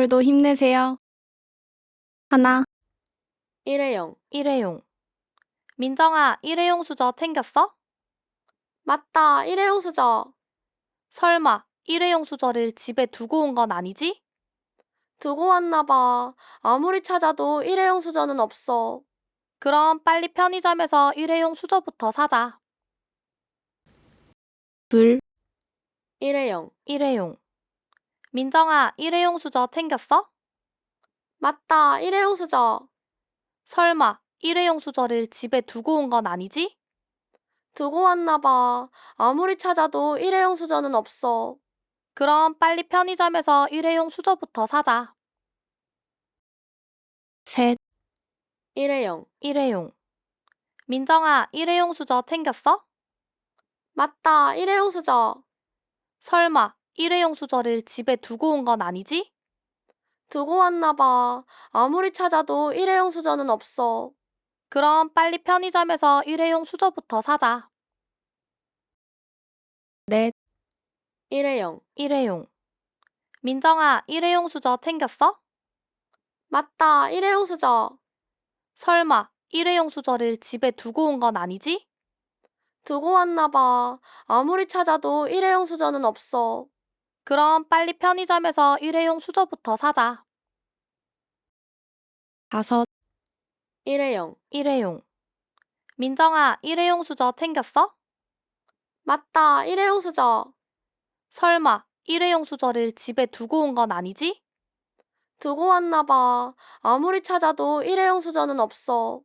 오늘도 힘내세요. 하나, 일회용. 민정아, 일회용 수저 챙겼어? 맞다, 일회용 수저. 설마 일회용 수저를 집에 두고 온 건 아니지? 두고 왔나 봐. 아무리 찾아도 일회용 수저는 없어. 그럼 빨리 편의점에서 일회용 수저부터 사자. 둘, 일회용. 민정아, 일회용 수저 챙겼어? 맞다, 일회용 수저. 설마 일회용 수저를 집에 두고 온 건 아니지? 두고 왔나 봐. 아무리 찾아도 일회용 수저는 없어. 그럼 빨리 편의점에서 일회용 수저부터 사자. 셋, 일회용. 민정아, 일회용 수저 챙겼어? 맞다, 일회용 수저. 설마 일회용 수저를 집에 두고 온 건 아니지? 두고 왔나 봐. 아무리 찾아도 일회용 수저는 없어. 그럼 빨리 편의점에서 일회용 수저부터 사자. 넷, 일회용. 민정아, 일회용 수저 챙겼어? 맞다, 일회용 수저. 설마 일회용 수저를 집에 두고 온 건 아니지? 두고 왔나 봐. 아무리 찾아도 일회용 수저는 없어. 그럼 빨리 편의점에서 일회용 수저부터 사자. 다섯, 일회용. 민정아, 일회용 수저 챙겼어? 맞다, 일회용 수저. 설마 일회용 수저를 집에 두고 온 건 아니지? 두고 왔나 봐. 아무리 찾아도 일회용 수저는 없어.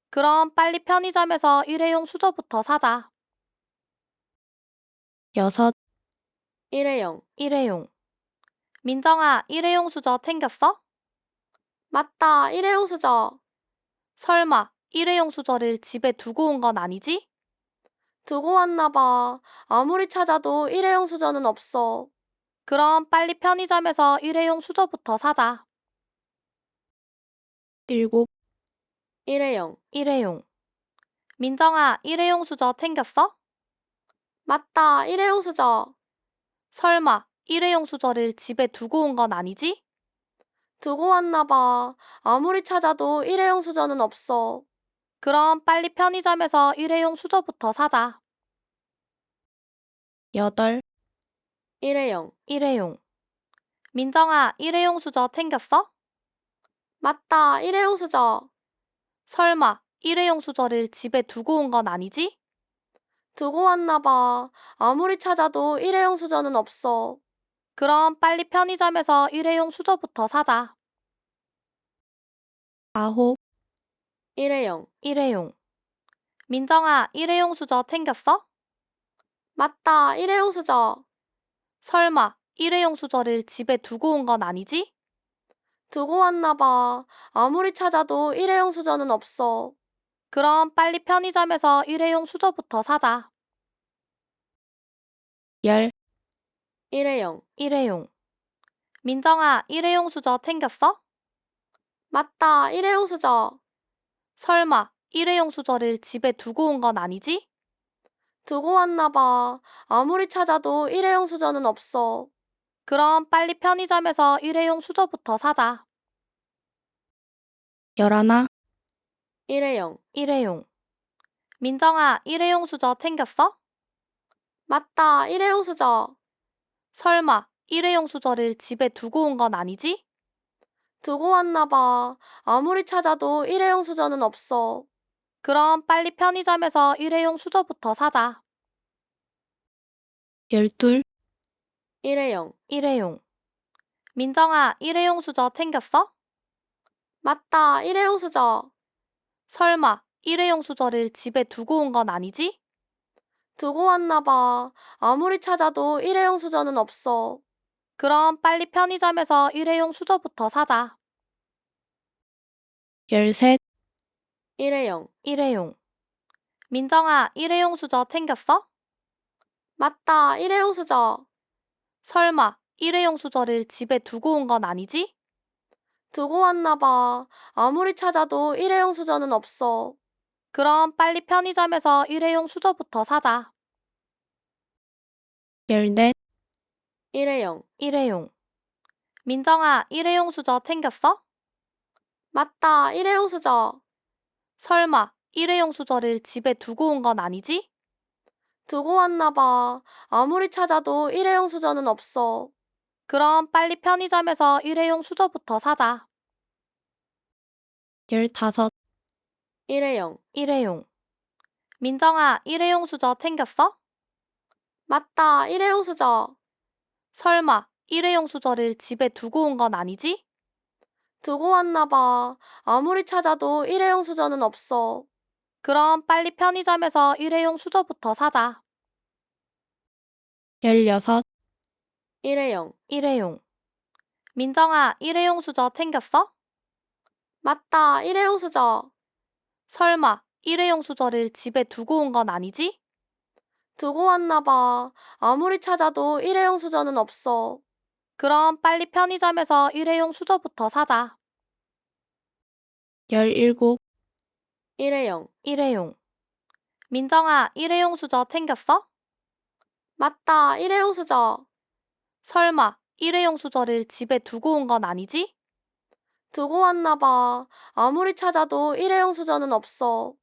그럼 빨리 편의점에서 일회용 수저부터 사자. 여섯, 일회용. 민정아, 일회용 수저 챙겼어? 맞다, 일회용 수저. 설마 일회용 수저를 집에 두고 온 건 아니지? 두고 왔나 봐. 아무리 찾아도 일회용 수저는 없어. 그럼 빨리 편의점에서 일회용 수저부터 사자. 일곱, 일회용. 민정아, 일회용 수저 챙겼어? 맞다, 일회용 수저. 설마 일회용 수저를 집에 두고 온 건 아니지? 두고 왔나 봐. 아무리 찾아도 일회용 수저는 없어. 그럼 빨리 편의점에서 일회용 수저부터 사자. 여덟, 일회용. 민정아, 일회용 수저 챙겼어? 맞다, 일회용 수저. 설마 일회용 수저를 집에 두고 온 건 아니지? 두고 왔나 봐. 아무리 찾아도 일회용 수저는 없어. 그럼 빨리 편의점에서 일회용 수저부터 사자. 아홉, 일회용. 민정아, 일회용 수저 챙겼어? 맞다, 일회용 수저. 설마 일회용 수저를 집에 두고 온 건 아니지? 두고 왔나 봐. 아무리 찾아도 일회용 수저는 없어. 그럼 빨리 편의점에서 일회용 수저부터 사자. 열, 일회용. 민정아, 일회용 수저 챙겼어? 맞다, 일회용 수저. 설마 일회용 수저를 집에 두고 온 건 아니지? 두고 왔나 봐. 아무리 찾아도 일회용 수저는 없어. 그럼 빨리 편의점에서 일회용 수저부터 사자. 열하나, 일회용. 민정아, 일회용 수저 챙겼어? 맞다, 일회용 수저. 설마 일회용 수저를 집에 두고 온 건 아니지? 두고 왔나 봐. 아무리 찾아도 일회용 수저는 없어. 그럼 빨리 편의점에서 일회용 수저부터 사자. 열둘, 일회용. 민정아, 일회용 수저 챙겼어? 맞다, 일회용 수저. 설마 일회용 수저를 집에 두고 온 건 아니지? 두고 왔나 봐. 아무리 찾아도 일회용 수저는 없어. 그럼 빨리 편의점에서 일회용 수저부터 사자. 열셋, 일회용. 민정아, 일회용 수저 챙겼어? 맞다, 일회용 수저. 설마 일회용 수저를 집에 두고 온 건 아니지? 두고 왔나 봐. 아무리 찾아도 일회용 수저는 없어. 그럼 빨리 편의점에서 일회용 수저부터 사자. 열넷, 일회용. 민정아, 일회용 수저 챙겼어? 맞다, 일회용 수저. 설마 일회용 수저를 집에 두고 온 건 아니지? 두고 왔나 봐. 아무리 찾아도 일회용 수저는 없어. 그럼 빨리 편의점에서 일회용 수저부터 사자. 15. 일회용. 일회용. 민정아, 일회용 수저 챙겼어? 맞다, 일회용 수저. 설마 일회용 수저를 집에 두고 온 건 아니지? 두고 왔나 봐. 아무리 찾아도 일회용 수저는 없어. 그럼 빨리 편의점에서 일회용 수저부터 사자. 16. 일회용. 일회용. 민정아, 일회용 수저 챙겼어? 맞다, 일회용 수저. 설마 일회용 수저를 집에 두고 온 건 아니지? 두고 왔나 봐. 아무리 찾아도 일회용 수저는 없어. 그럼 빨리 편의점에서 일회용 수저부터 사자. 17. 일회용. 일회용. 민정아, 일회용 수저 챙겼어? 맞다, 일회용 수저. 설마 일회용 수저를 집에 두고 온 건 아니지? 두고 왔나 봐. 아무리 찾아도 일회용 수저는 없어.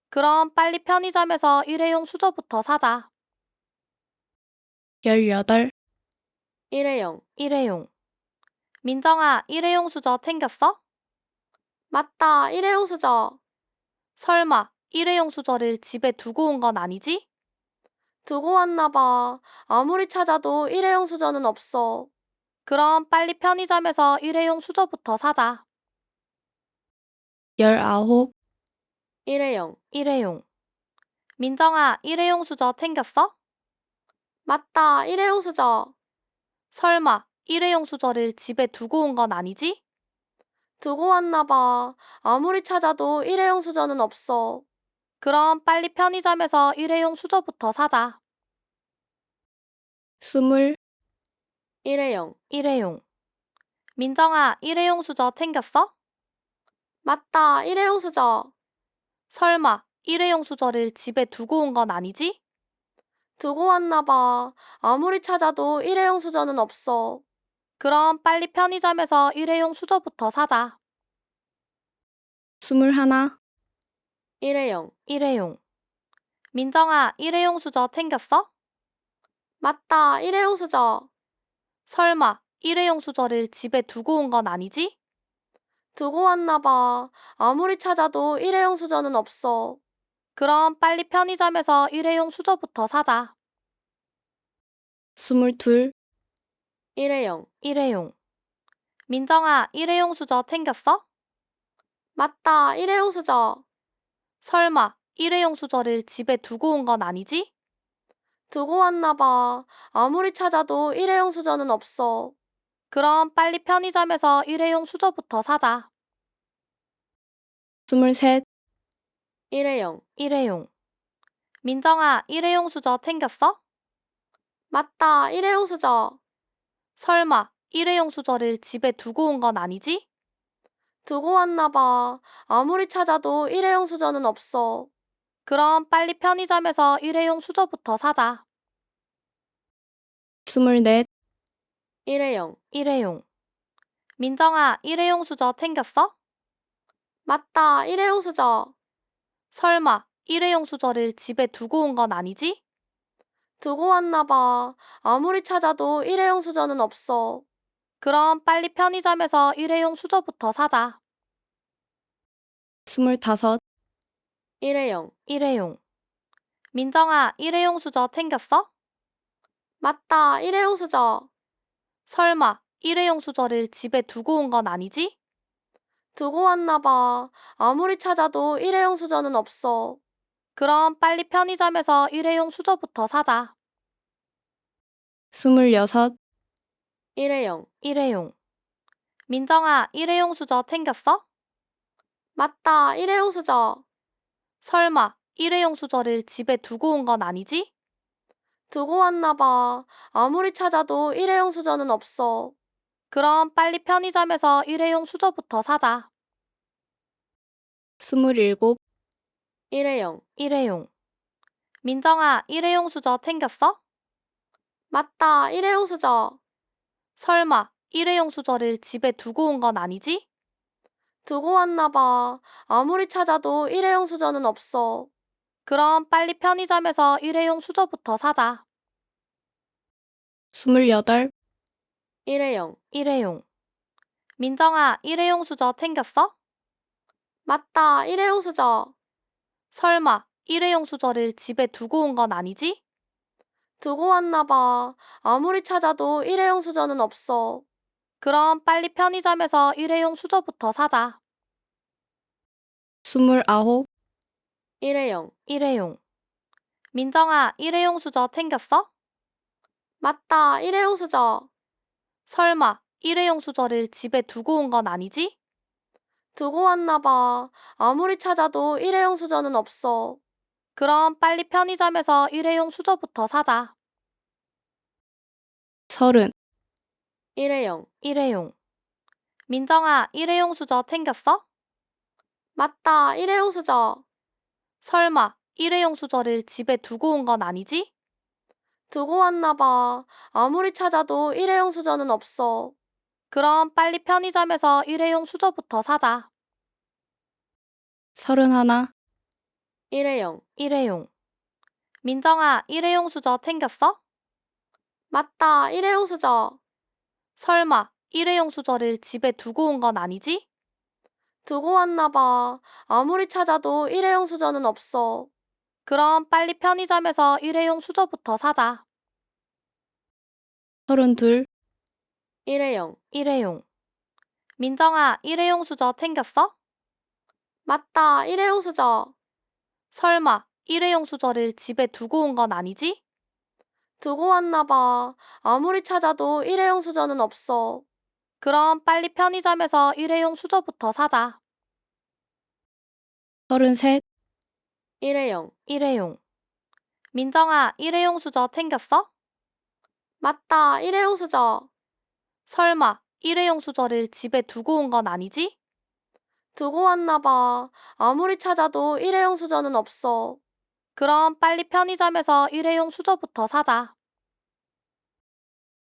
그럼 빨리 편의점에서 일회용 수저부터 사자. 18. 일회용. 일회용. 민정아, 일회용 수저 챙겼어? 맞다, 일회용 수저. 설마 일회용 수저를 집에 두고 온 건 아니지? 두고 왔나 봐. 아무리 찾아도 일회용 수저는 없어. 그럼 빨리 편의점에서 일회용 수저부터 사자. 19. 일회용. 일회용. 민정아, 일회용 수저 챙겼어? 맞다, 일회용 수저. 설마 일회용 수저를 집에 두고 온 건 아니지? 두고 왔나 봐. 아무리 찾아도 일회용 수저는 없어. 그럼 빨리 편의점에서 일회용 수저부터 사자. 20. 일회용. 일회용. 민정아, 일회용 수저 챙겼어? 맞다, 일회용 수저. 설마 일회용 수저를 집에 두고 온 건 아니지? 두고 왔나 봐. 아무리 찾아도 일회용 수저는 없어. 그럼 빨리 편의점에서 일회용 수저부터 사자. 21. 일회용. 일회용. 민정아, 일회용 수저 챙겼어? 맞다, 일회용 수저. 설마 일회용 수저를 집에 두고 온 건 아니지? 두고 왔나 봐. 아무리 찾아도 일회용 수저는 없어. 그럼 빨리 편의점에서 일회용 수저부터 사자. 22. 일회용. 일회용. 민정아, 일회용 수저 챙겼어? 맞다, 일회용 수저. 설마 일회용 수저를 집에 두고 온 건 아니지? 두고 왔나 봐. 아무리 찾아도 일회용 수저는 없어. 그럼 빨리 편의점에서 일회용 수저부터 사자. 23. 일회용. 일회용. 민정아, 일회용 수저 챙겼어? 맞다, 일회용 수저. 설마 일회용 수저를 집에 두고 온 건 아니지? 두고 왔나 봐. 아무리 찾아도 일회용 수저는 없어. 그럼 빨리 편의점에서 일회용 수저부터 사자. 24. 일회용. 일회용. 민정아, 일회용 수저 챙겼어? 맞다, 일회용 수저. 설마 일회용 수저를 집에 두고 온 건 아니지? 두고 왔나 봐. 아무리 찾아도 일회용 수저는 없어. 그럼 빨리 편의점에서 일회용 수저부터 사자. 25. 일회용. 일회용. 민정아, 일회용 수저 챙겼어? 맞다, 일회용 수저. 설마 일회용 수저를 집에 두고 온 건 아니지? 두고 왔나 봐. 아무리 찾아도 일회용 수저는 없어. 그럼 빨리 편의점에서 일회용 수저부터 사자. 26. 일회용. 일회용. 민정아, 일회용 수저 챙겼어? 맞다, 일회용 수저. 설마 일회용 수저를 집에 두고 온 건 아니지? 두고 왔나 봐. 아무리 찾아도 일회용 수저는 없어. 그럼 빨리 편의점에서 일회용 수저부터 사자. 27. 일회용. 일회용. 민정아, 일회용 수저 챙겼어? 맞다, 일회용 수저. 설마 일회용 수저를 집에 두고 온 건 아니지? 두고 왔나 봐. 아무리 찾아도 일회용 수저는 없어. 그럼 빨리 편의점에서 일회용 수저부터 사자. 28. 일회용. 일회용. 민정아, 일회용 수저 챙겼어? 맞다, 일회용 수저. 설마 일회용 수저를 집에 두고 온 건 아니지? 두고 왔나 봐. 아무리 찾아도 일회용 수저는 없어. 그럼 빨리 편의점에서 일회용 수저부터 사자. 29. 일회용. 일회용. 민정아, 일회용 수저 챙겼어? 맞다, 일회용 수저. 설마 일회용 수저를 집에 두고 온 건 아니지? 두고 왔나 봐. 아무리 찾아도 일회용 수저는 없어. 그럼 빨리 편의점에서 일회용 수저부터 사자. 30. 일회용. 일회용. 민정아, 일회용 수저 챙겼어? 맞다, 일회용 수저. 설마 일회용 수저를 집에 두고 온 건 아니지? 두고 왔나 봐. 아무리 찾아도 일회용 수저는 없어. 그럼 빨리 편의점에서 일회용 수저부터 사자. 31. 일회용. 일회용. 민정아, 일회용 수저 챙겼어? 맞다, 일회용 수저. 설마 일회용 수저를 집에 두고 온 건 아니지? 두고 왔나 봐. 아무리 찾아도 일회용 수저는 없어. 그럼 빨리 편의점에서 일회용 수저부터 사자. 32. 일회용. 일회용. 민정아, 일회용 수저 챙겼어? 맞다, 일회용 수저. 설마 일회용 수저를 집에 두고 온 건 아니지? 두고 왔나 봐. 아무리 찾아도 일회용 수저는 없어. 그럼 빨리 편의점에서 일회용 수저부터 사자. 33. 일회용. 일회용. 민정아, 일회용 수저 챙겼어? 맞다, 일회용 수저. 설마 일회용 수저를 집에 두고 온 건 아니지? 두고 왔나 봐. 아무리 찾아도 일회용 수저는 없어. 그럼 빨리 편의점에서 일회용 수저부터 사자.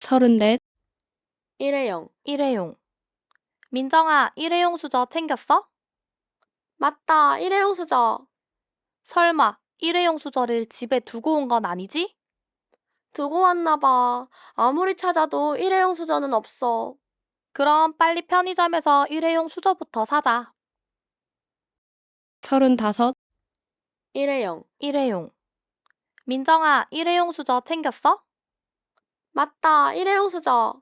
34. 일회용. 일회용. 민정아, 일회용 수저 챙겼어? 맞다, 일회용 수저. 설마 일회용 수저를 집에 두고 온 건 아니지? 두고 왔나 봐. 아무리 찾아도 일회용 수저는 없어. 그럼 빨리 편의점에서 일회용 수저부터 사자. 35. 일회용. 일회용. 민정아, 일회용 수저 챙겼어? 맞다, 일회용 수저.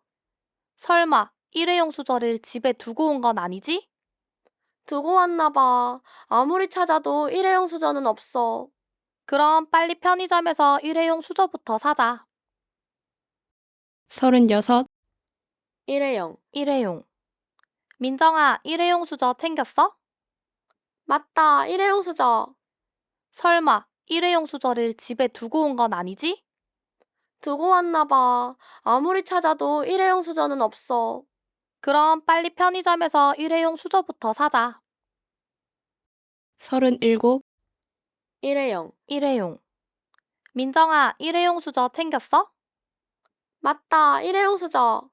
설마 일회용 수저를 집에 두고 온 건 아니지? 두고 왔나 봐. 아무리 찾아도 일회용 수저는 없어. 그럼 빨리 편의점에서 일회용 수저부터 사자. 36. 일회용. 일회용. 민정아, 일회용 수저 챙겼어? 맞다, 일회용 수저. 설마 일회용 수저를 집에 두고 온 건 아니지? 두고 왔나 봐. 아무리 찾아도 일회용 수저는 없어. 그럼 빨리 편의점에서 일회용 수저부터 사자. 37. 일회용. 일회용. 민정아, 일회용 수저 챙겼어? 맞다, 일회용 수저.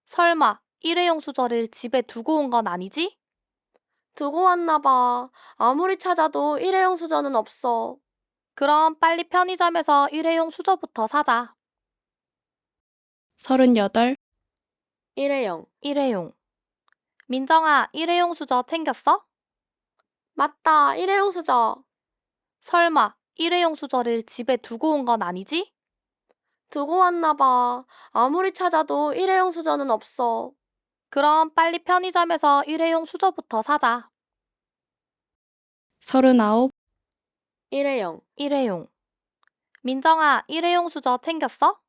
설마 일회용 수저를 집에 두고 온 건 아니지? 두고 왔나 봐. 아무리 찾아도 일회용 수저는 없어. 그럼 빨리 편의점에서 일회용 수저부터 사자. 38. 일회용. 일회용. 민정아, 일회용 수저 챙겼어? 맞다, 일회용 수저. 설마 일회용 수저를 집에 두고 온 건 아니지? 두고 왔나 봐. 아무리 찾아도 일회용 수저는 없어. 그럼 빨리 편의점에서 일회용 수저부터 사자. 39. 일회용. 일회용. 민정아, 일회용 수저 챙겼어?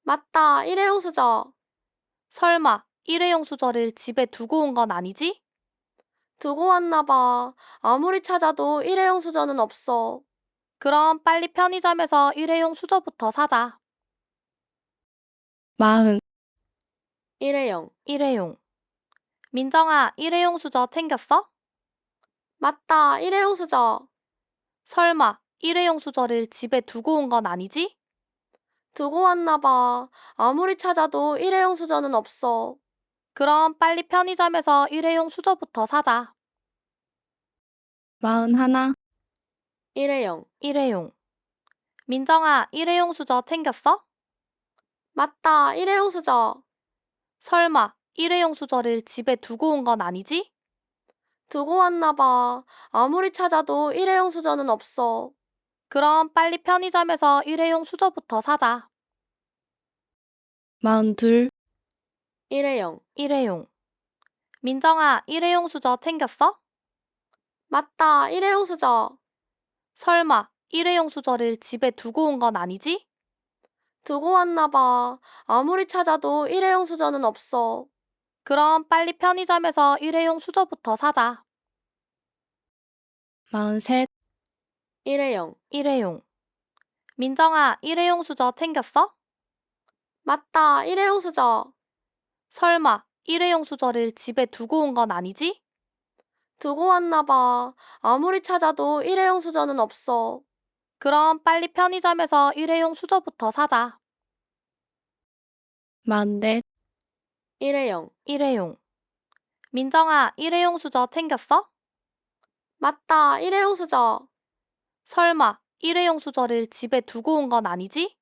맞다, 일회용 수저. 설마 일회용 수저를 집에 두고 온 건 아니지? 두고 왔나 봐. 아무리 찾아도 일회용 수저는 없어. 그럼 빨리 편의점에서 일회용 수저부터 사자. 40. 일회용. 일회용. 민정아, 일회용 수저 챙겼어? 맞다, 일회용 수저. 설마 일회용 수저를 집에 두고 온 건 아니지? 두고 왔나 봐. 아무리 찾아도 일회용 수저는 없어. 그럼 빨리 편의점에서 일회용 수저부터 사자. 41. 일회용. 일회용. 민정아, 일회용 수저 챙겼어? 맞다, 일회용 수저. 설마 일회용 수저를 집에 두고 온 건 아니지? 두고 왔나 봐. 아무리 찾아도 일회용 수저는 없어. 그럼 빨리 편의점에서 일회용 수저부터 사자. 42. 일회용. 일회용. 민정아, 일회용 수저 챙겼어? 맞다, 일회용 수저. 설마 일회용 수저를 집에 두고 온 건 아니지? 두고 왔나 봐. 아무리 찾아도 일회용 수저는 없어. 그럼 빨리 편의점에서 일회용 수저부터 사자. 43. 일회용. 일회용. 민정아, 일회용 수저 챙겼어? 맞다, 일회용 수저. 설마 일회용 수저를 집에 두고 온 건 아니지? 두고 왔나 봐. 아무리 찾아도 일회용 수저는 없어. 그럼 빨리 편의점에서 일회용 수저부터 사자. 44. 일회용. 일회용. 민정아, 일회용 수저 챙겼어? 맞다, 일회용 수저. 설마 일회용 수저를 집에 두고 온 건 아니지?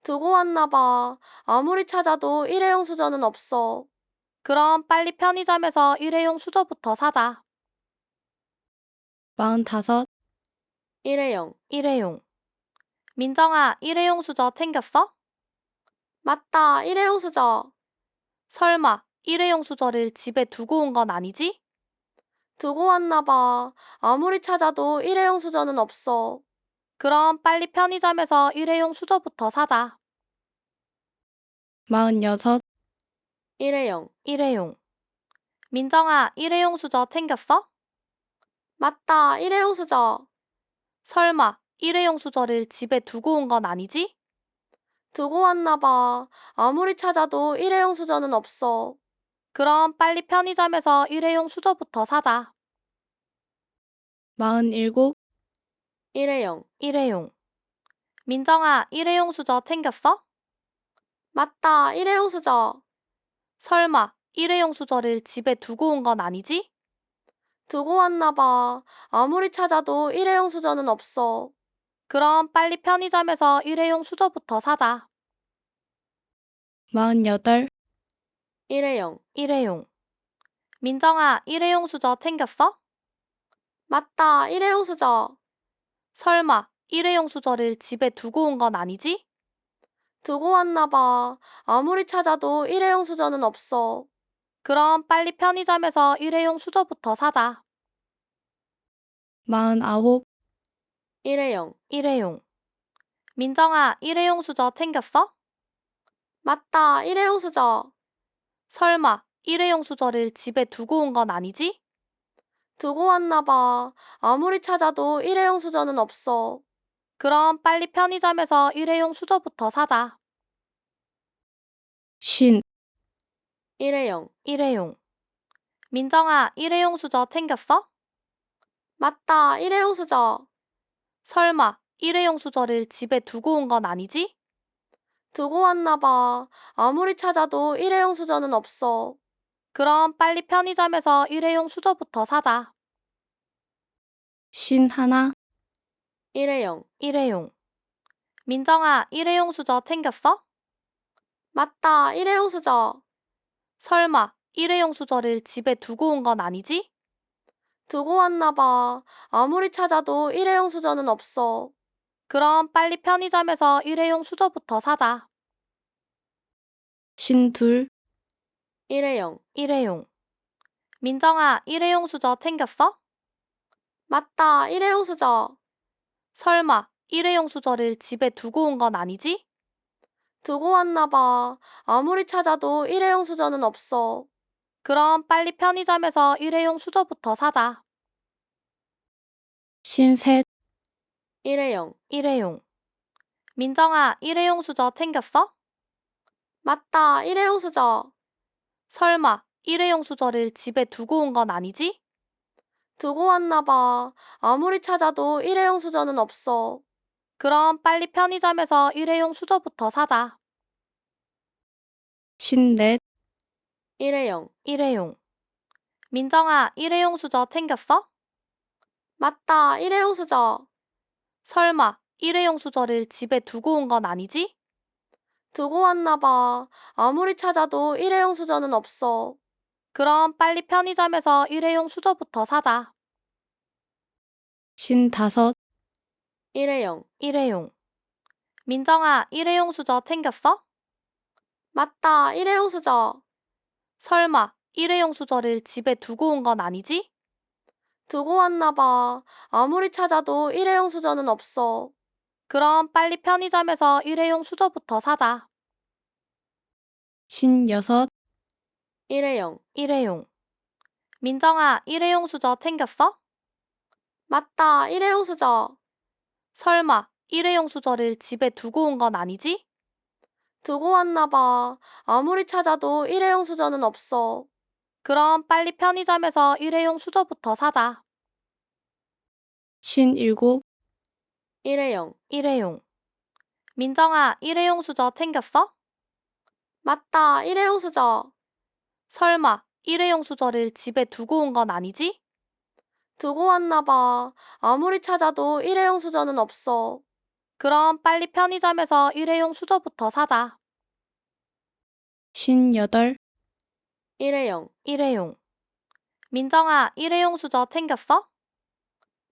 두고 왔나 봐. 아무리 찾아도 일회용 수저는 없어. 그럼 빨리 편의점에서 일회용 수저부터 사자. 45. 일회용. 일회용. 민정아, 일회용 수저 챙겼어? 맞다, 일회용 수저. 설마 일회용 수저를 집에 두고 온 건 아니지? 두고 왔나 봐. 아무리 찾아도 일회용 수저는 없어. 그럼 빨리 편의점에서 일회용 수저부터 사자. 46. 일회용. 일회용. 민정아, 일회용 수저 챙겼어? 맞다, 일회용 수저. 설마 일회용 수저를 집에 두고 온 건 아니지? 두고 왔나 봐. 아무리 찾아도 일회용 수저는 없어. 그럼 빨리 편의점에서 일회용 수저부터 사자. 47. 일회용. 일회용. 민정아, 일회용 수저 챙겼어? 맞다, 일회용 수저. 설마 일회용 수저를 집에 두고 온 건 아니지? 두고 왔나 봐. 아무리 찾아도 일회용 수저는 없어. 그럼 빨리 편의점에서 일회용 수저부터 사자. 48. 일회용. 일회용. 민정아, 일회용 수저 챙겼어? 맞다, 일회용 수저. 설마 일회용 수저를 집에 두고 온 건 아니지? 두고 왔나 봐. 아무리 찾아도 일회용 수저는 없어. 그럼 빨리 편의점에서 일회용 수저부터 사자. 49. 일회용. 일회용. 민정아, 일회용 수저 챙겼어? 맞다, 일회용 수저. 설마 일회용 수저를 집에 두고 온 건 아니지? 두고 왔나 봐. 아무리 찾아도 일회용 수저는 없어. 그럼 빨리 편의점에서 일회용 수저부터 사자. 50. 일회용. 일회용. 민정아, 일회용 수저 챙겼어? 맞다, 일회용 수저. 설마 일회용 수저를 집에 두고 온 건 아니지? 두고 왔나 봐. 아무리 찾아도 일회용 수저는 없어. 그럼 빨리 편의점에서 일회용 수저부터 사자. 51. 일회용. 일회용. 민정아, 일회용 수저 챙겼어? 맞다, 일회용 수저. 설마 일회용 수저를 집에 두고 온 건 아니지? 두고 왔나 봐. 아무리 찾아도 일회용 수저는 없어. 그럼 빨리 편의점에서 일회용 수저부터 사자. 52. 일회용. 일회용. 민정아, 일회용 수저 챙겼어? 맞다, 일회용 수저. 설마 일회용 수저를 집에 두고 온 건 아니지? 두고 왔나 봐. 아무리 찾아도 일회용 수저는 없어. 그럼 빨리 편의점에서 일회용 수저부터 사자. 53. 일회용. 일회용. 민정아, 일회용 수저 챙겼어? 맞다, 일회용 수저. 설마 일회용 수저를 집에 두고 온 건 아니지? 두고 왔나 봐. 아무리 찾아도 일회용 수저는 없어. 그럼 빨리 편의점에서 일회용 수저부터 사자. 54, 일회용. 일회용. 민정아, 일회용 수저 챙겼어? 맞다, 일회용 수저. 설마 일회용 수저를 집에 두고 온 건 아니지? 두고 왔나 봐. 아무리 찾아도 일회용 수저는 없어. 그럼 빨리 편의점에서 일회용 수저부터 사자. 55, 일회용. 일회용. 민정아, 일회용 수저 챙겼어? 맞다, 일회용 수저. 설마 일회용 수저를 집에 두고 온 건 아니지? 두고 왔나 봐. 아무리 찾아도 일회용 수저는 없어. 그럼 빨리 편의점에서 일회용 수저부터 사자. 56, 일회용. 일회용. 민정아, 일회용 수저 챙겼어? 맞다, 일회용 수저. 설마 일회용 수저를 집에 두고 온 건 아니지? 두고 왔나 봐. 아무리 찾아도 일회용 수저는 없어. 그럼 빨리 편의점에서 일회용 수저부터 사자. 57, 일회용. 일회용. 민정아, 일회용 수저 챙겼어? 맞다, 일회용 수저. 설마 일회용 수저를 집에 두고 온 건 아니지? 두고 왔나 봐. 아무리 찾아도 일회용 수저는 없어. 그럼 빨리 편의점에서 일회용 수저부터 사자. 58, 일회용. 일회용. 민정아, 일회용 수저 챙겼어?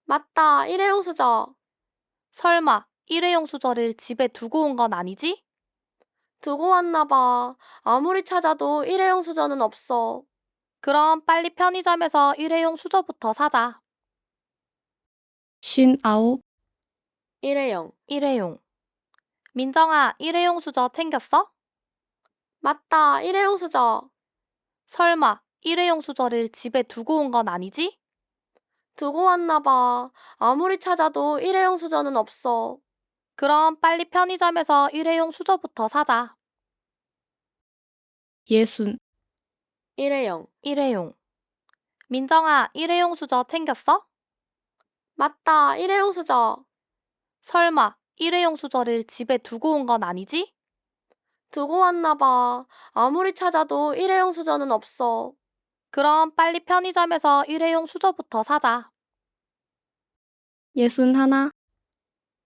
맞다, 일회용 수저. 설마 일회용 수저를 집에 두고 온 건 아니지? 두고 왔나 봐. 아무리 찾아도 일회용 수저는 없어. 그럼 빨리 편의점에서 일회용 수저부터 사자. 59, 일회용. 일회용. 민정아, 일회용 수저 챙겼어? 맞다, 일회용 수저. 설마 일회용 수저를 집에 두고 온 건 아니지? 두고 왔나 봐. 아무리 찾아도 일회용 수저는 없어. 그럼 빨리 편의점에서 일회용 수저부터 사자. 60, 일회용. 일회용. 민정아, 일회용 수저 챙겼어? 맞다, 일회용 수저. 설마 일회용 수저를 집에 두고 온 건 아니지? 두고 왔나 봐. 아무리 찾아도 일회용 수저는 없어. 그럼 빨리 편의점에서 일회용 수저부터 사자. 61,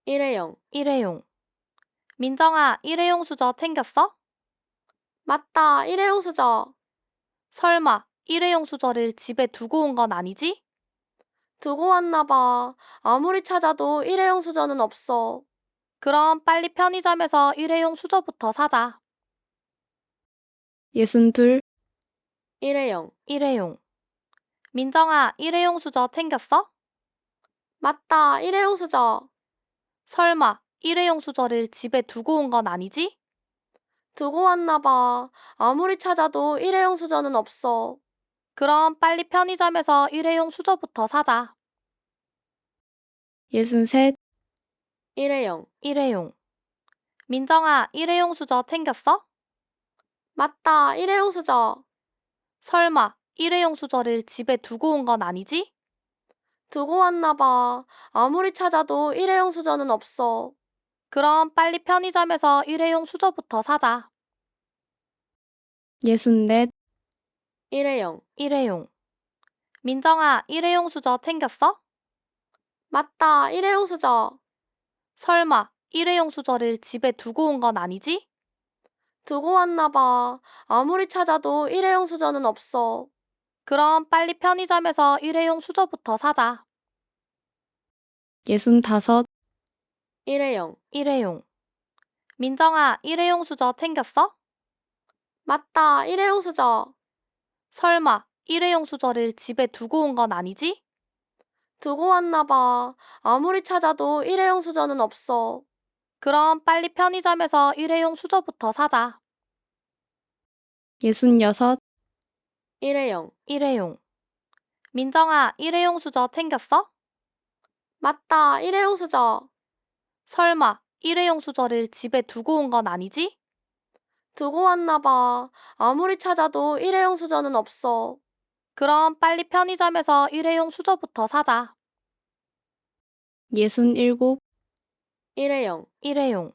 일회용. 일회용. 민정아, 일회용 수저 챙겼어? 맞다, 일회용 수저. 설마 일회용 수저를 집에 두고 온 건 아니지? 두고 왔나 봐. 아무리 찾아도 일회용 수저는 없어. 그럼 빨리 편의점에서 일회용 수저부터 사자. 62, 일회용. 일회용. 민정아, 일회용 수저 챙겼어? 맞다, 일회용 수저. 설마 일회용 수저를 집에 두고 온 건 아니지? 두고 왔나 봐. 아무리 찾아도 일회용 수저는 없어. 그럼 빨리 편의점에서 일회용 수저부터 사자. 63, 일회용. 일회용. 민정아, 일회용 수저 챙겼어? 맞다, 일회용 수저. 설마 일회용 수저를 집에 두고 온 건 아니지? 두고 왔나 봐. 아무리 찾아도 일회용 수저는 없어. 그럼 빨리 편의점에서 일회용 수저부터 사자. 64, 일회용. 일회용. 민정아, 일회용 수저 챙겼어? 맞다, 일회용 수저. 설마 일회용 수저를 집에 두고 온 건 아니지? 두고 왔나 봐. 아무리 찾아도 일회용 수저는 없어. 그럼 빨리 편의점에서 일회용 수저부터 사자. 65, 일회용. 일회용. 민정아, 일회용 수저 챙겼어? 맞다, 일회용 수저. 설마 일회용 수저를 집에 두고 온 건 아니지? 두고 왔나 봐. 아무리 찾아도 일회용 수저는 없어. 그럼 빨리 편의점에서 일회용 수저부터 사자. 66, 일회용. 일회용. 민정아, 일회용 수저 챙겼어? 맞다, 일회용 수저. 설마 일회용 수저를 집에 두고 온 건 아니지? 두고 왔나 봐. 아무리 찾아도 일회용 수저는 없어. 그럼 빨리 편의점에서 일회용 수저부터 사자. 67, 일회용. 일회용.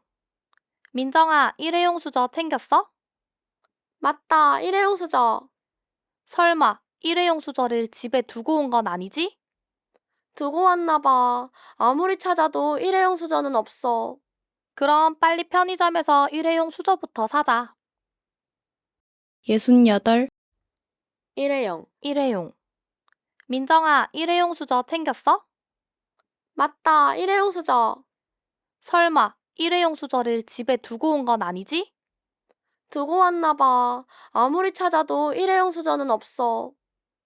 민정아, 일회용 수저 챙겼어? 맞다, 일회용 수저. 설마 일회용 수저를 집에 두고 온 건 아니지? 두고 왔나 봐. 아무리 찾아도 일회용 수저는 없어. 그럼 빨리 편의점에서 일회용 수저부터 사자. 68. 일회용. 일회용. 민정아, 일회용 수저 챙겼어? 맞다, 일회용 수저. 설마 일회용 수저를 집에 두고 온 건 아니지? 두고 왔나 봐. 아무리 찾아도 일회용 수저는 없어.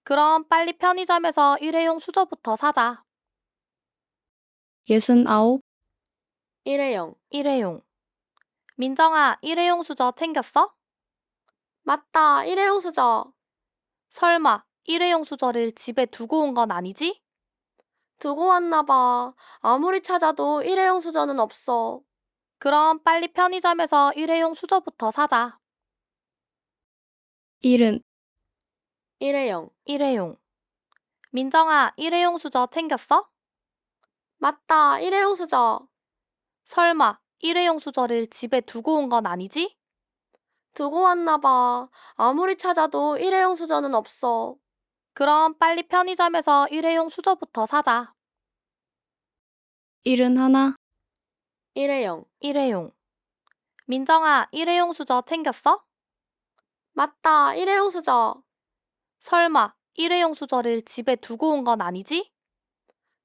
그럼 빨리 편의점에서 일회용 수저부터 사자. 69. 일회용. 일회용. 민정아, 일회용 수저 챙겼어? 맞다, 일회용 수저. 설마 일회용 수저를 집에 두고 온 건 아니지? 두고 왔나 봐. 아무리 찾아도 일회용 수저는 없어. 그럼 빨리 편의점에서 일회용 수저부터 사자. 70. 일회용. 일회용. 민정아, 일회용 수저 챙겼어? 맞다, 일회용 수저. 설마 일회용 수저를 집에 두고 온 건 아니지? 두고 왔나 봐. 아무리 찾아도 일회용 수저는 없어. 그럼 빨리 편의점에서 일회용 수저부터 사자. 71. 일회용. 일회용. 민정아, 일회용 수저 챙겼어? 맞다, 일회용 수저. 설마 일회용 수저를 집에 두고 온 건 아니지?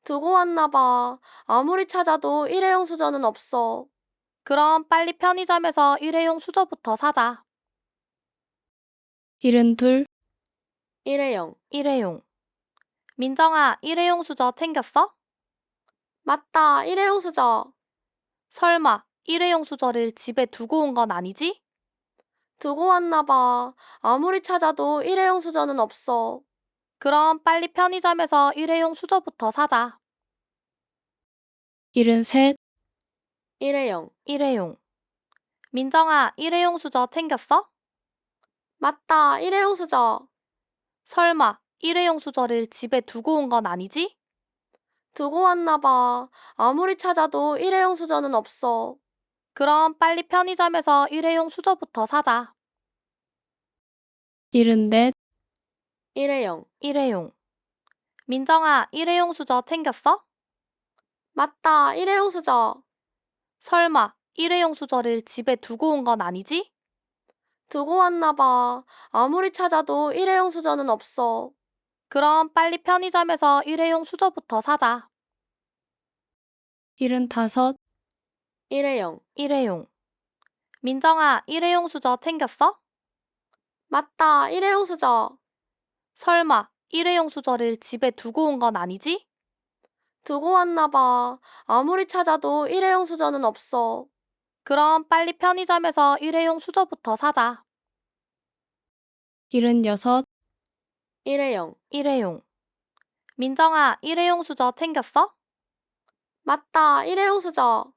두고 왔나 봐. 아무리 찾아도 일회용 수저는 없어. 그럼 빨리 편의점에서 일회용 수저부터 사자. 72. 일회용. 일회용. 민정아, 일회용 수저 챙겼어? 맞다, 일회용 수저. 설마 일회용 수저를 집에 두고 온 건 아니지? 두고 왔나 봐. 아무리 찾아도 일회용 수저는 없어. 그럼 빨리 편의점에서 일회용 수저부터 사자. 73. 일회용. 일회용. 민정아, 일회용 수저 챙겼어? 맞다, 일회용 수저. 설마 일회용 수저를 집에 두고 온 건 아니지? 두고 왔나 봐. 아무리 찾아도 일회용 수저는 없어. 그럼 빨리 편의점에서 일회용 수저부터 사자. 74. 일회용. 일회용. 민정아, 일회용 수저 챙겼어? 맞다, 일회용 수저. 설마 일회용 수저를 집에 두고 온 건 아니지? 두고 왔나 봐. 아무리 찾아도 일회용 수저는 없어. 그럼 빨리 편의점에서 일회용 수저부터 사자. 75. 일회용. 일회용. 민정아, 일회용 수저 챙겼어? 맞다, 일회용 수저. 설마 일회용 수저를 집에 두고 온 건 아니지? 두고 왔나 봐. 아무리 찾아도 일회용 수저는 없어. 그럼 빨리 편의점에서 일회용 수저부터 사자. 76. 일회용. 일회용. 민정아, 일회용 수저 챙겼어? 맞다, 일회용 수저.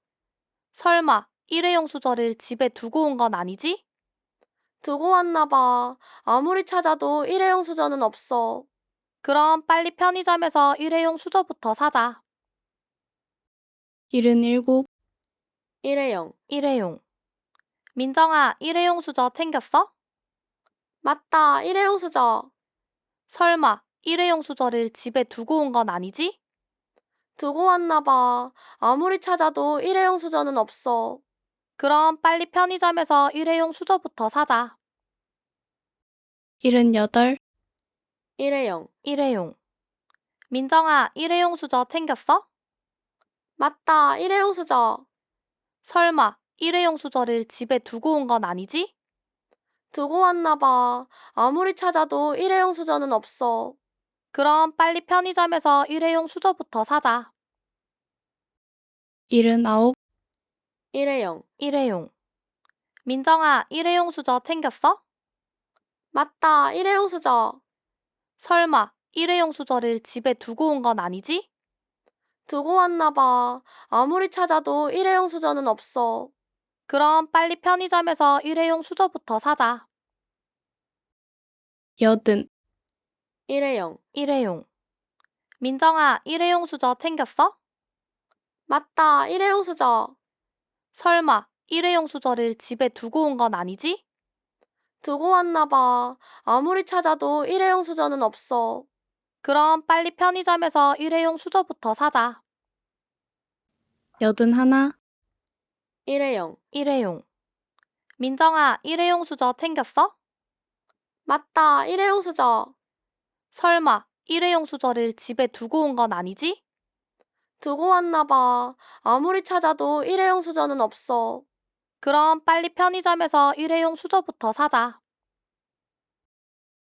설마 일회용 수저를 집에 두고 온 건 아니지? 두고 왔나 봐. 아무리 찾아도 일회용 수저는 없어. 그럼 빨리 편의점에서 일회용 수저부터 사자. 77. 일회용. 일회용. 민정아, 일회용 수저 챙겼어? 맞다, 일회용 수저. 설마 일회용 수저를 집에 두고 온 건 아니지? 두고 왔나 봐. 아무리 찾아도 일회용 수저는 없어. 그럼 빨리 편의점에서 일회용 수저부터 사자. 78. 일회용. 일회용. 민정아, 일회용 수저 챙겼어? 맞다, 일회용 수저. 설마 일회용 수저를 집에 두고 온 건 아니지? 두고 왔나 봐. 아무리 찾아도 일회용 수저는 없어. 그럼 빨리 편의점에서 일회용 수저부터 사자. 79. 일회용. 일회용. 민정아, 일회용 수저 챙겼어? 맞다, 일회용 수저. 설마 일회용 수저를 집에 두고 온 건 아니지? 두고 왔나 봐. 아무리 찾아도 일회용 수저는 없어. 그럼 빨리 편의점에서 일회용 수저부터 사자. 80. 일회용. 일회용. 민정아, 일회용 수저 챙겼어? 맞다, 일회용 수저. 설마 일회용 수저를 집에 두고 온 건 아니지? 두고 왔나 봐. 아무리 찾아도 일회용 수저는 없어. 그럼 빨리 편의점에서 일회용 수저부터 사자. 81. 일회용. 일회용. 민정아, 일회용 수저 챙겼어? 맞다, 일회용 수저. 설마 일회용 수저를 집에 두고 온 건 아니지? 두고 왔나 봐. 아무리 찾아도 일회용 수저는 없어. 그럼 빨리 편의점에서 일회용 수저부터 사자.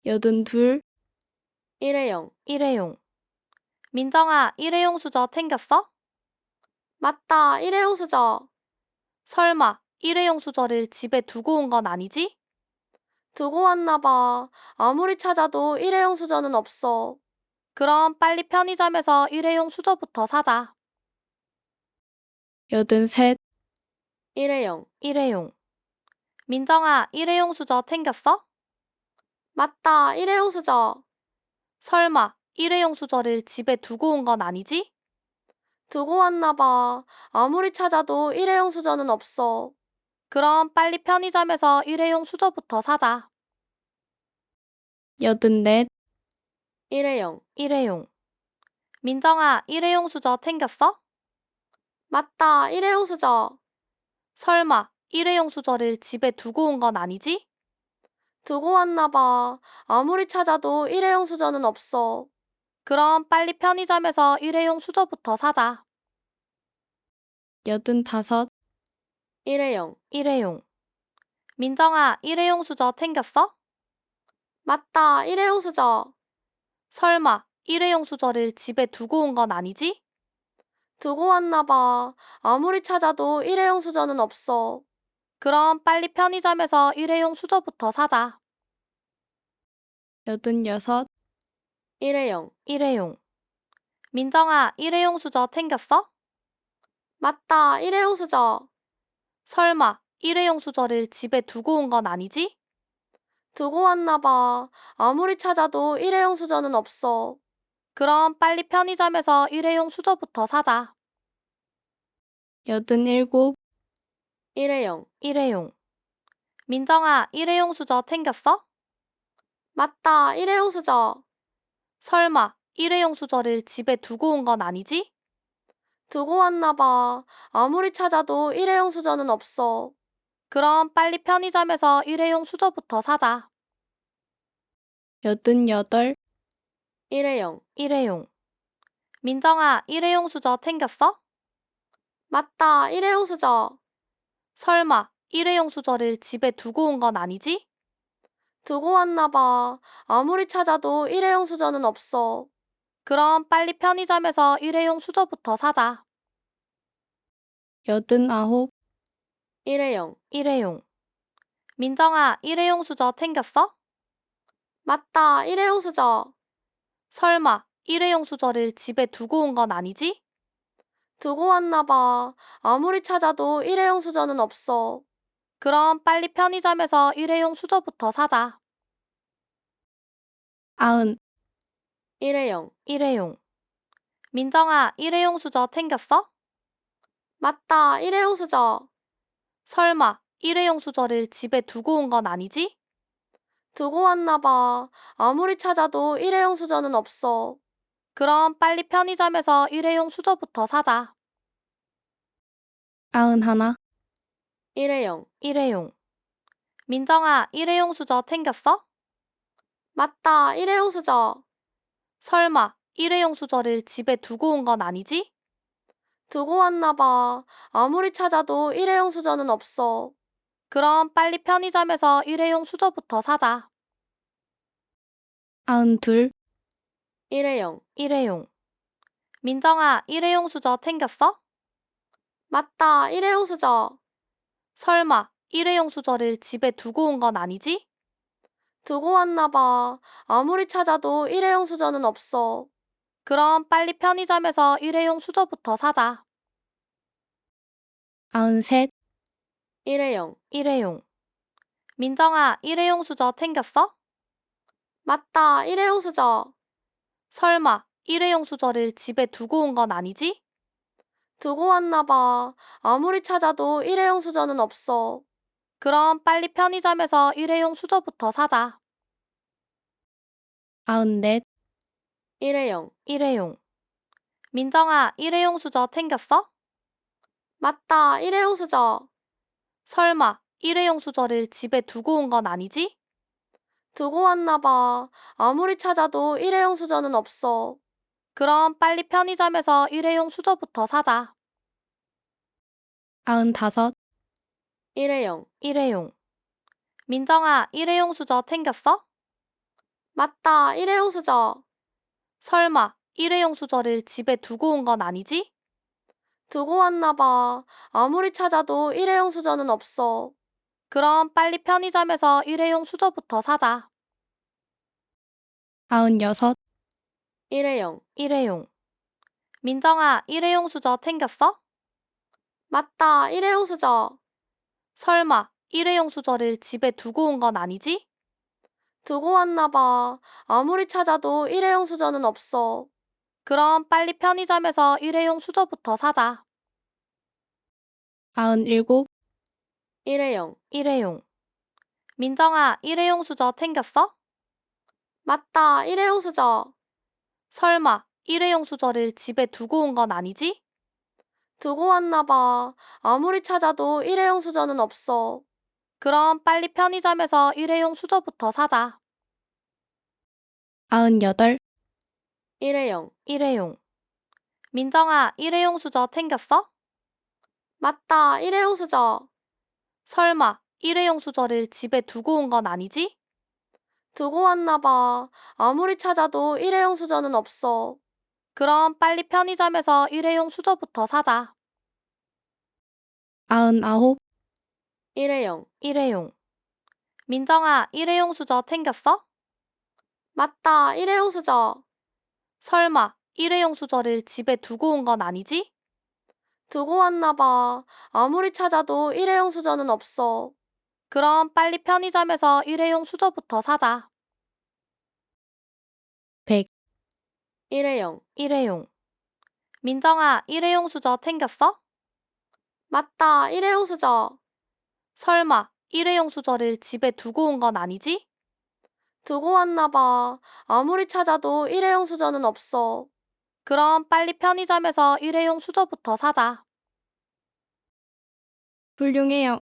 82. 일회용. 일회용. 민정아, 일회용 수저 챙겼어? 맞다, 일회용 수저. 설마 일회용 수저를 집에 두고 온 건 아니지? 두고 왔나 봐. 아무리 찾아도 일회용 수저는 없어. 그럼 빨리 편의점에서 일회용 수저부터 사자. 83. 일회용. 일회용. 민정아, 일회용 수저 챙겼어? 맞다, 일회용 수저. 설마 일회용 수저를 집에 두고 온 건 아니지? 두고 왔나 봐. 아무리 찾아도 일회용 수저는 없어. 그럼 빨리 편의점에서 일회용 수저부터 사자. 84. 일회용. 일회용. 민정아, 일회용 수저 챙겼어? 맞다, 일회용 수저. 설마 일회용 수저를 집에 두고 온 건 아니지? 두고 왔나 봐. 아무리 찾아도 일회용 수저는 없어. 그럼 빨리 편의점에서 일회용 수저부터 사자. 85. 일회용. 일회용. 민정아, 일회용 수저 챙겼어? 맞다, 일회용 수저. 설마 일회용 수저를 집에 두고 온 건 아니지? 두고 왔나 봐. 아무리 찾아도 일회용 수저는 없어. 그럼 빨리 편의점에서 일회용 수저부터 사자. 86. 일회용. 일회용. 민정아, 일회용 수저 챙겼어? 맞다, 일회용 수저. 설마 일회용 수저를 집에 두고 온 건 아니지? 두고 왔나 봐. 아무리 찾아도 일회용 수저는 없어. 그럼 빨리 편의점에서 일회용 수저부터 사자. 87. 일회용. 일회용. 민정아, 일회용 수저 챙겼어? 맞다, 일회용 수저. 설마 일회용 수저를 집에 두고 온 건 아니지? 두고 왔나 봐. 아무리 찾아도 일회용 수저는 없어. 그럼 빨리 편의점에서 일회용 수저부터 사자. 88. 일회용. 일회용. 민정아, 일회용 수저 챙겼어? 맞다, 일회용 수저. 설마 일회용 수저를 집에 두고 온 건 아니지? 두고 왔나 봐. 아무리 찾아도 일회용 수저는 없어. 그럼 빨리 편의점에서 일회용 수저부터 사자. 89. 일회용. 일회용. 민정아, 일회용 수저 챙겼어? 맞다, 일회용 수저. 설마 일회용 수저를 집에 두고 온 건 아니지? 두고 왔나 봐. 아무리 찾아도 일회용 수저는 없어. 그럼 빨리 편의점에서 일회용 수저부터 사자. 90. 일회용. 일회용. 민정아, 일회용 수저 챙겼어? 맞다, 일회용 수저. 설마 일회용 수저를 집에 두고 온 건 아니지? 두고 왔나 봐. 아무리 찾아도 일회용 수저는 없어. 그럼 빨리 편의점에서 일회용 수저부터 사자. 91. 일회용. 일회용. 민정아, 일회용 수저 챙겼어? 맞다, 일회용 수저. 설마 일회용 수저를 집에 두고 온 건 아니지? 두고 왔나 봐. 아무리 찾아도 일회용 수저는 없어. 그럼 빨리 편의점에서 일회용 수저부터 사자. 92. 일회용. 일회용. 민정아, 일회용 수저 챙겼어? 맞다, 일회용 수저. 설마 일회용 수저를 집에 두고 온 건 아니지? 두고 왔나 봐. 아무리 찾아도 일회용 수저는 없어. 그럼 빨리 편의점에서 일회용 수저부터 사자. 93. 일회용. 일회용. 민정아, 일회용 수저 챙겼어? 맞다, 일회용 수저. 설마 일회용 수저를 집에 두고 온 건 아니지? 두고 왔나 봐. 아무리 찾아도 일회용 수저는 없어. 그럼 빨리 편의점에서 일회용 수저부터 사자. 94, 일회용. 일회용. 민정아, 일회용 수저 챙겼어? 맞다, 일회용 수저. 설마 일회용 수저를 집에 두고 온 건 아니지? 두고 왔나 봐. 아무리 찾아도 일회용 수저는 없어. 그럼 빨리 편의점에서 일회용 수저부터 사자. 95, 일회용. 일회용. 민정아, 일회용 수저 챙겼어? 맞다, 일회용 수저. 설마 일회용 수저를 집에 두고 온 건 아니지? 두고 왔나 봐. 아무리 찾아도 일회용 수저는 없어. 그럼 빨리 편의점에서 일회용 수저부터 사자. 96, 일회용. 일회용. 민정아, 일회용 수저 챙겼어? 맞다, 일회용 수저. 설마 일회용 수저를 집에 두고 온 건 아니지? 두고 왔나 봐. 아무리 찾아도 일회용 수저는 없어. 그럼 빨리 편의점에서 일회용 수저부터 사자. 97, 일회용. 일회용. 민정아, 일회용 수저 챙겼어? 맞다, 일회용 수저. 설마 일회용 수저를 집에 두고 온 건 아니지? 두고 왔나 봐. 아무리 찾아도 일회용 수저는 없어. 그럼 빨리 편의점에서 일회용 수저부터 사자. 98, 일회용. 일회용. 민정아, 일회용 수저 챙겼어? 맞다, 일회용 수저. 설마 일회용 수저를 집에 두고 온 건 아니지? 두고 왔나 봐. 아무리 찾아도 일회용 수저는 없어. 그럼 빨리 편의점에서 일회용 수저부터 사자. 99, 일회용. 일회용. 민정아, 일회용 수저 챙겼어? 맞다, 일회용 수저. 설마 일회용 수저를 집에 두고 온 건 아니지? 두고 왔나 봐. 아무리 찾아도 일회용 수저는 없어. 그럼 빨리 편의점에서 일회용 수저부터 사자. 100, 일회용. 일회용. 민정아, 일회용 수저 챙겼어? 맞다, 일회용 수저. 설마 일회용 수저를 집에 두고 온 건 아니지? 두고 왔나 봐. 아무리 찾아도 일회용 수저는 없어. 그럼 빨리 편의점에서 일회용 수저부터 사자. 훌륭해요.